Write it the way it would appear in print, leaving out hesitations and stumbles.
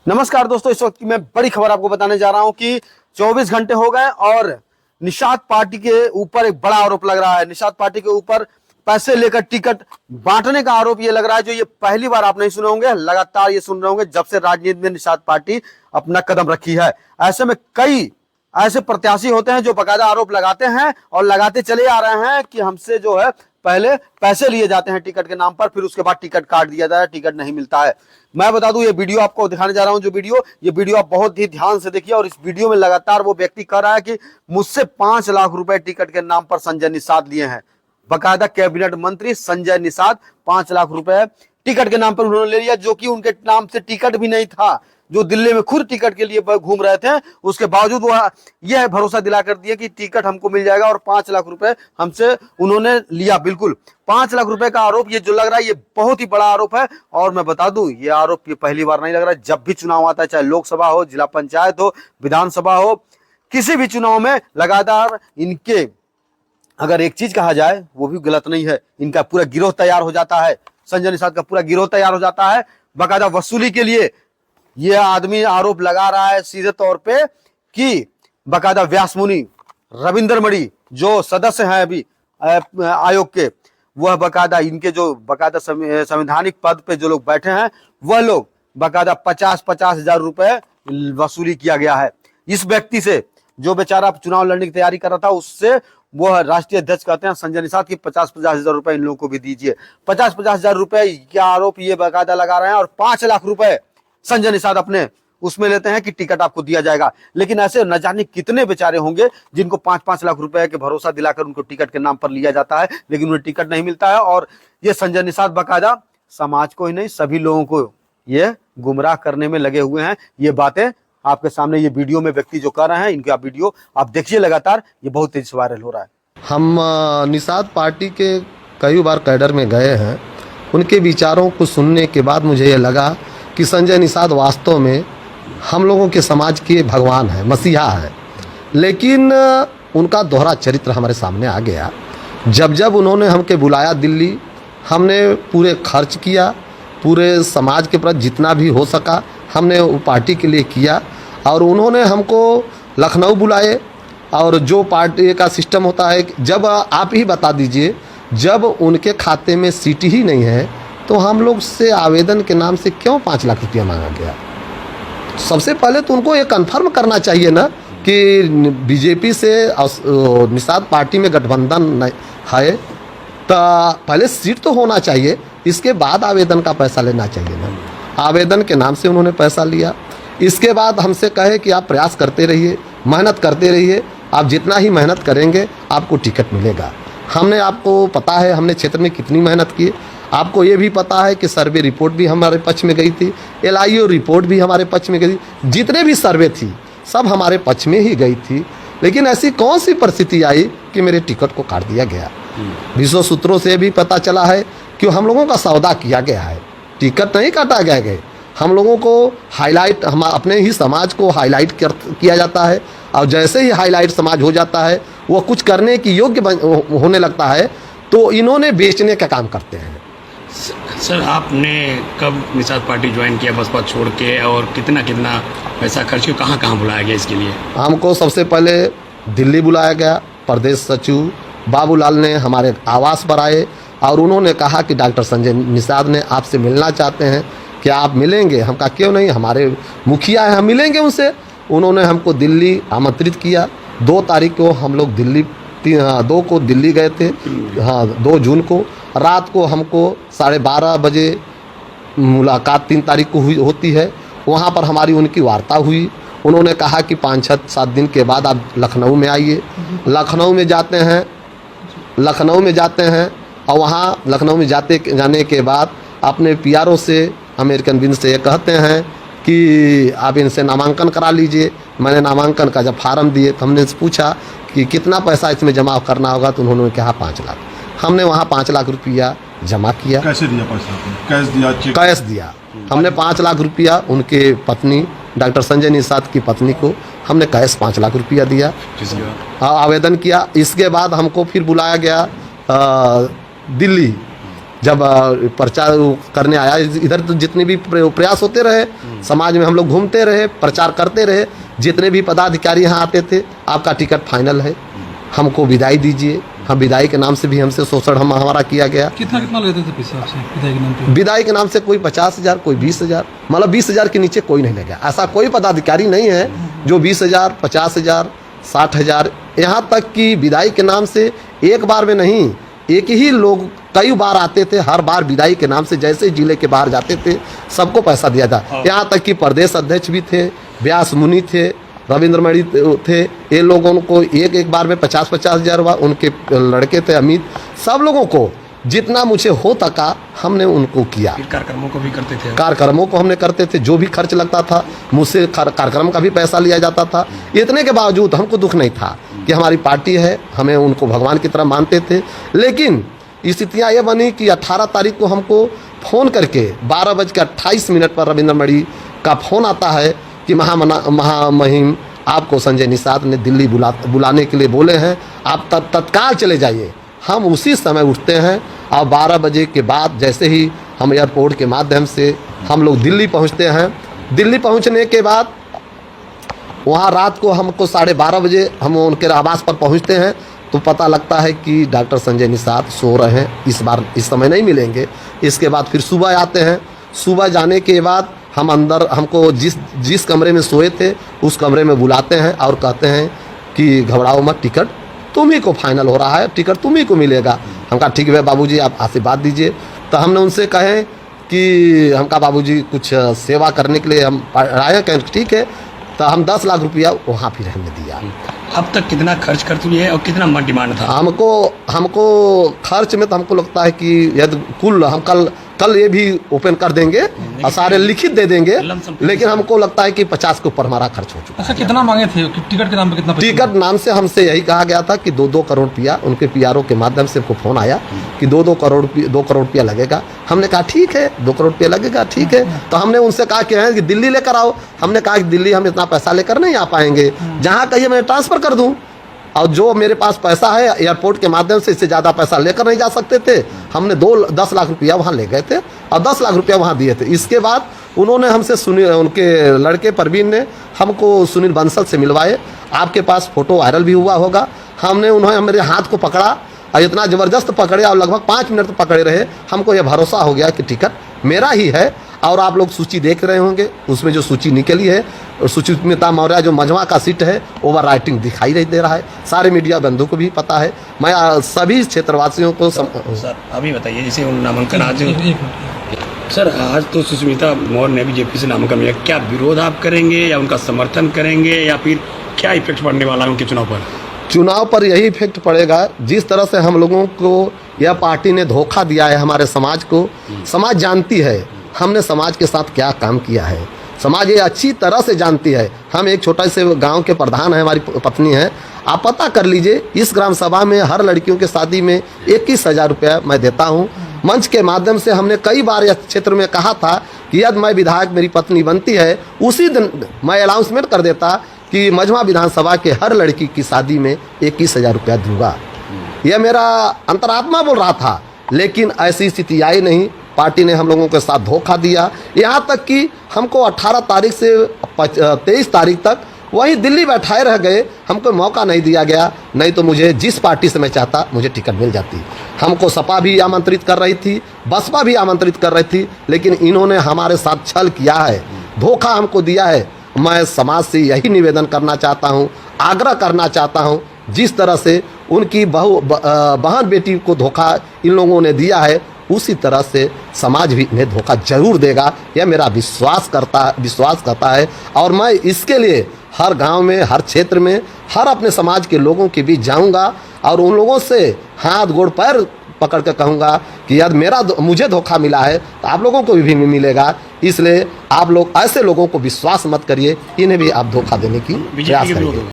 नमस्कार दोस्तों, इस वक्त की मैं बड़ी खबर आपको बताने जा रहा हूं कि 24 घंटे हो गए और निषाद पार्टी के ऊपर एक बड़ा आरोप लग रहा है। निषाद पार्टी के ऊपर पैसे लेकर टिकट बांटने का आरोप ये लग रहा है, जो ये पहली बार आप नहीं सुने होंगे, लगातार ये सुन रहे होंगे जब से राजनीति में निषाद पार्टी अपना कदम रखी है। ऐसे में कई ऐसे प्रत्याशी होते हैं जो बकायदा आरोप लगाते हैं और लगाते चले आ रहे हैं कि हमसे जो है पहले पैसे लिए जाते हैं टिकट के नाम पर, फिर उसके बाद टिकट काट दिया जाता है, टिकट नहीं मिलता है। मैं बता दूं, ये वीडियो आपको दिखाने जा रहा हूं, ये वीडियो आप बहुत ही ध्यान से देखिए। और इस वीडियो में लगातार वो व्यक्ति कह रहा है कि मुझसे 5 लाख रुपए टिकट के नाम पर संजय निषाद लिए हैं। बकायदा कैबिनेट मंत्री संजय निषाद 5 लाख रुपए टिकट के नाम पर उन्होंने ले लिया, जो कि उनके नाम से टिकट भी नहीं था। जो दिल्ली में खुद टिकट के लिए घूम रहे थे, उसके बावजूद वह यह भरोसा दिला कर दिया कि टिकट हमको मिल जाएगा, और 5 लाख रुपए हमसे उन्होंने लिया। बिल्कुल 5 लाख रुपए का आरोप ये जो लग रहा है, ये बहुत ही बड़ा आरोप है। और मैं बता दूं, ये आरोप ये पहली बार नहीं लग रहा है। जब भी चुनाव आता है, चाहे लोकसभा हो, जिला पंचायत हो, विधानसभा हो, किसी भी चुनाव में लगातार इनके, अगर एक चीज कहा जाए वो भी गलत नहीं है, इनका पूरा गिरोह तैयार हो जाता है। संजय निषाद का पूरा गिरोह तैयार हो जाता है बकायदा वसूली के लिए। ये आदमी आरोप लगा रहा है सीधे तौर पे कि बकायदा व्यास मुनि रविंद्र मणि जो सदस्य हैं अभी आयोग के, वह बकायदा इनके जो बकायदा संवैधानिक पद पे जो लोग बैठे हैं, वह लोग बकायदा 50-50 हजार रुपए वसूली किया गया है इस व्यक्ति से, जो बेचारा चुनाव लड़ने की तैयारी कर रहा था उससे। वह राष्ट्रीय अध्यक्ष कहते हैं संजय निषाद की 50-50 हजार रुपए इन लोगों को भी दीजिए। 50-50 हजार रुपए क्या आरोप ये बकायदा लगा रहे हैं, और 5 लाख रुपए संजय निषाद अपने उसमें लेते हैं कि टिकट आपको दिया जाएगा। लेकिन ऐसे न जाने कितने बेचारे होंगे जिनको 5-5 लाख रुपए के भरोसा दिलाकर उनको टिकट के नाम पर लिया जाता है, लेकिन उन्हें टिकट नहीं मिलता है। और ये संजय निषाद बकायदा समाज को ही नहीं, सभी लोगों को ये गुमराह करने में लगे हुए हैं। ये बातें आपके सामने ये वीडियो में व्यक्ति जो कर रहे हैं, इनका वीडियो आप देखिए लगातार, ये बहुत तेजी से वायरल हो रहा है। हम निषाद पार्टी के कई बार कैडर में गए हैं। उनके विचारों को सुनने के बाद मुझे ये लगा कि संजय निषाद वास्तव में हम लोगों के समाज के भगवान है, मसीहा है। लेकिन उनका दोहरा चरित्र हमारे सामने आ गया। जब जब उन्होंने हमके बुलाया दिल्ली, हमने पूरे खर्च किया, पूरे समाज के प्रति जितना भी हो सका हमने वो पार्टी के लिए किया। और उन्होंने हमको लखनऊ बुलाए, और जो पार्टी का सिस्टम होता है, जब आप ही बता दीजिए, जब उनके खाते में सीट ही नहीं है तो हम लोग से आवेदन के नाम से क्यों 5 लाख रुपया मांगा गया? सबसे पहले तो उनको ये कन्फर्म करना चाहिए ना कि बीजेपी से निषाद पार्टी में गठबंधन है, तो पहले सीट तो होना चाहिए, इसके बाद आवेदन का पैसा लेना चाहिए ना। आवेदन के नाम से उन्होंने पैसा लिया। इसके बाद हमसे कहे कि आप प्रयास करते रहिए, मेहनत करते रहिए, आप जितना ही मेहनत करेंगे आपको टिकट मिलेगा। हमने, आपको पता है हमने क्षेत्र में कितनी मेहनत की। आपको ये भी पता है कि सर्वे रिपोर्ट भी हमारे पक्ष में गई थी, LIO रिपोर्ट भी हमारे पक्ष में गई थी, जितने भी सर्वे थी सब हमारे पक्ष में ही गई थी। लेकिन ऐसी कौन सी परिस्थिति आई कि मेरे टिकट को काट दिया गया? विश्व सूत्रों से भी पता चला है कि हम लोगों का सौदा किया गया है, टिकट नहीं काटा गया है। हम लोगों को हाईलाइट, हम अपने ही समाज को हाईलाइट किया जाता है, और जैसे ही हाईलाइट समाज हो जाता है, वो कुछ करने की योग्य होने लगता है, तो इन्होंने बेचने का काम करते हैं। सर, आपने कब निषाद पार्टी ज्वाइन किया बसपा छोड़ के, और कितना कितना पैसा खर्च किया, कहाँ कहाँ बुलाया गया इसके लिए? हमको सबसे पहले दिल्ली बुलाया गया। प्रदेश सचिव बाबूलाल ने हमारे आवास पर आए और उन्होंने कहा कि डॉक्टर संजय निषाद ने आपसे मिलना चाहते हैं, क्या आप मिलेंगे? हम कहा क्यों नहीं, हमारे मुखिया हैं, हम मिलेंगे उनसे। उन्होंने हमको दिल्ली आमंत्रित किया। 2 तारीख को हम लोग दिल्ली, 2 को दिल्ली गए थे, हाँ 2 जून को। रात को हमको 12:30 बजे मुलाकात 3 तारीख को होती है। वहाँ पर हमारी उनकी वार्ता हुई। उन्होंने कहा कि 5-7 दिन के बाद आप लखनऊ में आइए। लखनऊ में जाते हैं और वहाँ लखनऊ में जाने के बाद अपने PRO से, अमेरिकन विंग से, कहते हैं कि आप इनसे नामांकन करा लीजिए। मैंने नामांकन का जब फार्म दिए तो हमने पूछा कि कितना पैसा इसमें जमा करना होगा, तो उन्होंने कहा 5 लाख। हमने वहाँ 5 लाख रुपया जमा किया। कैसे दिया पैसा? कैश दिया? कैश दिया। हमने 5 लाख रुपया उनके पत्नी डॉक्टर संजय निषाद की पत्नी को हमने कैश 5 लाख रुपया दिया, आवेदन किया। इसके बाद हमको फिर बुलाया गया दिल्ली। जब प्रचार करने आया, इधर तो जितने भी प्रयास होते रहे, समाज में हम लोग घूमते रहे, प्रचार करते रहे। जितने भी पदाधिकारी यहाँ आते थे, आपका टिकट फाइनल है, हमको विदाई दीजिए। हम विदाई के नाम से भी हमसे शोषण हमारा किया गया। कितना कितना लेते थे पैसे आपसे विदाई के नाम पे? विदाई के नाम से कोई 50,000, कोई 20,000, मतलब 20,000 के नीचे कोई नहीं ले गया। ऐसा कोई पदाधिकारी नहीं है जो 20,000, 50,000, 60,000, यहाँ तक कि विदाई के नाम से एक बार में नहीं, एक ही लोग कई बार आते थे। हर बार विदाई के नाम से जैसे जिले के बाहर जाते थे, सबको पैसा दिया था। यहाँ तक कि प्रदेश अध्यक्ष भी थे, व्यास मुनि थे, रविंद्र मणि थे। ये लोगों को एक बार में 50,000 हुआ। उनके लड़के थे अमित, सब लोगों को जितना मुझे हो सका हमने उनको किया। फिर कार्यक्रमों को भी करते थे? कार्यक्रमों को हमने करते थे, जो भी खर्च लगता था मुझसे कार्यक्रम का भी पैसा लिया जाता था। इतने के बावजूद हमको दुख नहीं था कि हमारी पार्टी है, हमें उनको भगवान की तरह मानते थे। लेकिन स्थितियाँ ये बनी कि 18 तारीख को हमको फ़ोन करके 12:28 पर रविंद्र मणि का फ़ोन आता है कि महामहिम आपको संजय निषाद ने दिल्ली बुलाने के लिए बोले हैं, आप तत्काल चले जाइए। हम उसी समय उठते हैं और 12 बजे के बाद जैसे ही हम एयरपोर्ट के माध्यम से हम लोग दिल्ली पहुंचते हैं। दिल्ली पहुंचने के बाद वहां रात को हमको 12:30 बजे हम उनके आवास पर पहुंचते हैं तो पता लगता है कि डॉक्टर संजय निषाद सो रहे हैं, इस बार इस समय नहीं मिलेंगे। इसके बाद फिर सुबह आते हैं। सुबह जाने के बाद हम अंदर, हमको जिस कमरे में सोए थे उस कमरे में बुलाते हैं और कहते हैं कि घबराओ मत, टिकट तुम ही को फाइनल हो रहा है, टिकट तुम ही को मिलेगा। हम कहा ठीक है बाबूजी, आप आशीर्वाद दीजिए। तो हमने उनसे कहे कि हम कहा बाबूजी कुछ सेवा करने के लिए हम आए, कहें ठीक है। तो हम 10 लाख रुपया वहाँ फिर हमने दिया। अब तक कितना खर्च कर चुकी है और कितना डिमांड था? हमको खर्च में तो हमको लगता है कि यदि कुल हम कल ये भी ओपन कर देंगे और सारे लिखित दे देंगे, लेकिन हमको लगता है कि 50 के ऊपर हमारा खर्च हो चुका है। अच्छा, कितना मांगे थे टिकट के नाम पे? कितना? टिकट नाम से हमसे यही कहा गया था कि 2-2 करोड़ रुपया, उनके पीआरओ के माध्यम से हमको फोन आया कि 2 करोड़ रुपया लगेगा। हमने कहा ठीक है, 2 करोड़ रुपया लगेगा, ठीक है। तो हमने उनसे कहा कि दिल्ली लेकर आओ। हमने कहा कि दिल्ली हम इतना पैसा लेकर नहीं आ पाएंगे, जहाँ कहिए मैं ट्रांसफर कर दूँ। और जो मेरे पास पैसा है एयरपोर्ट के माध्यम से, इससे ज़्यादा पैसा लेकर नहीं जा सकते थे। हमने 10 लाख रुपया वहाँ ले गए थे और 10 लाख रुपया वहाँ दिए थे। इसके बाद उन्होंने हमसे उनके लड़के परवीन ने हमको सुनील बंसल से मिलवाए। आपके पास फोटो वायरल भी हुआ होगा। उन्होंने मेरे हाथ को पकड़ा और इतना ज़बरदस्त पकड़े और लगभग 5 मिनट पकड़े रहे। हमको यह भरोसा हो गया कि टिकट मेरा ही है। और आप लोग सूची देख रहे होंगे, उसमें जो सूची निकली है, सुचिता मौर्य जो मजमा का सीट है, ओवर राइटिंग दिखाई नहीं दे रहा है। सारे मीडिया बंधु को भी पता है। मैं सभी क्षेत्रवासियों को सर अभी बताइए, जैसे नामांकन आज सर आज तो सुष्मिता मौर्य ने बीजेपी से नामांकन किया, क्या विरोध आप करेंगे या उनका समर्थन करेंगे या फिर क्या इफेक्ट पड़ने वाला है उनके चुनाव पर? यही इफेक्ट पड़ेगा। जिस तरह से हम लोगों को यह पार्टी ने धोखा दिया है हमारे समाज को, समाज जानती है हमने समाज के साथ क्या काम किया है। समाज ये अच्छी तरह से जानती है। हम एक छोटा से गांव के प्रधान हैं, हमारी पत्नी है। आप पता कर लीजिए, इस ग्राम सभा में हर लड़कियों के शादी में 21,000 रुपया मैं देता हूँ। मंच के माध्यम से हमने कई बार इस क्षेत्र में कहा था कि यदि मैं विधायक मेरी पत्नी बनती है, उसी दिन मैं अनाउंसमेंट कर देता कि मजमा विधानसभा के हर लड़की की शादी में 21,000 रुपया दूंगा। यह मेरा अंतरात्मा बोल रहा था, लेकिन ऐसी स्थिति आई नहीं। पार्टी ने हम लोगों के साथ धोखा दिया। यहाँ तक कि हमको 18 तारीख से 23 तारीख तक वहीं दिल्ली बैठाए रह गए। हमको मौका नहीं दिया गया, नहीं तो मुझे जिस पार्टी से मैं चाहता मुझे टिकट मिल जाती। हमको सपा भी आमंत्रित कर रही थी, बसपा भी आमंत्रित कर रही थी, लेकिन इन्होंने हमारे साथ छल किया है, धोखा हमको दिया है। मैं समाज से यही निवेदन करना चाहता हूँ, आग्रह करना चाहता हूँ, जिस तरह से उनकी बहन बेटी को धोखा इन लोगों ने दिया है, उसी तरह से समाज भी इन्हें धोखा जरूर देगा। यह मेरा विश्वास करता है। और मैं इसके लिए हर गांव में, हर क्षेत्र में, हर अपने समाज के लोगों के बीच जाऊंगा और उन लोगों से हाथ गोड़ पैर पकड़ कर कहूँगा कि यदि मुझे धोखा मिला है तो आप लोगों को भी मिलेगा। इसलिए आप लोग ऐसे लोगों को विश्वास मत करिए, इन्हें भी आप धोखा देने की प्रयास करिए।